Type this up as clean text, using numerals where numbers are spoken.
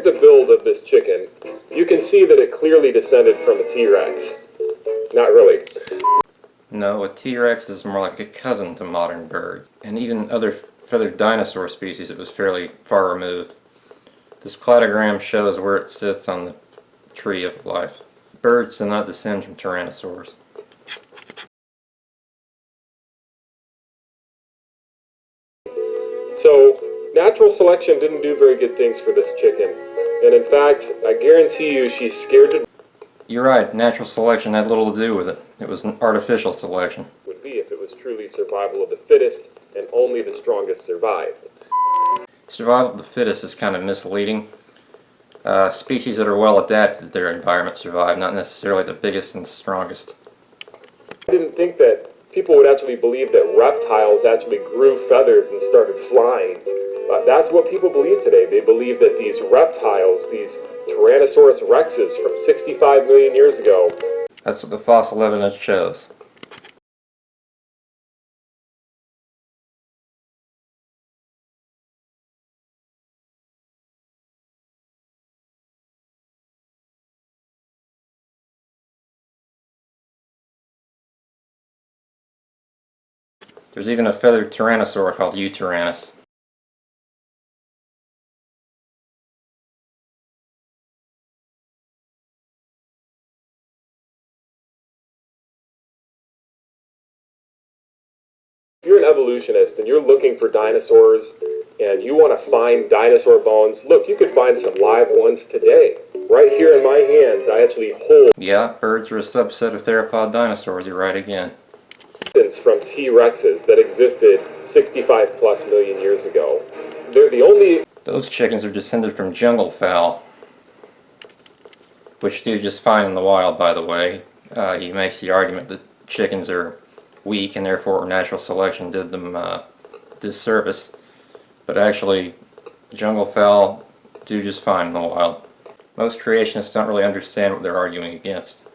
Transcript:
at the build of this chicken, you can see that it clearly descended from a T-Rex. Not really. No, a T-Rex is more like a cousin to modern birds, and even other feathered dinosaur species, it was fairly far removed. This cladogram shows where it sits on the tree of life. Birds do not descend from tyrannosaurs. So, natural selection didn't do very good things for this chicken. And in fact, I guarantee you she's scared to... You're right, natural selection had little to do with it. It was an artificial selection. ...would be if it was truly survival of the fittest and only the strongest survived. Survival of the fittest is kind of misleading. Species that are well adapted to their environment survive, not necessarily the biggest and the strongest. I didn't think that people would actually believe that reptiles actually grew feathers and started flying. That's what people believe today. They believe that these reptiles, these Tyrannosaurus rexes from 65 million years ago. That's what the fossil evidence shows. There's even a feathered tyrannosaur called Utyrannus. If you're an evolutionist and you're looking for dinosaurs and you want to find dinosaur bones, look, you could find some live ones today. Right here in my hands, I actually hold... Yeah, birds are a subset of theropod dinosaurs, you're right again. ...from T-Rexes that existed 65 plus million years ago. They're the only... Those chickens are descended from jungle fowl, which do just fine in the wild, by the way. You may see the argument that chickens are weak and therefore natural selection did them disservice, but actually jungle fowl do just fine in the wild. Most creationists don't really understand what they're arguing against.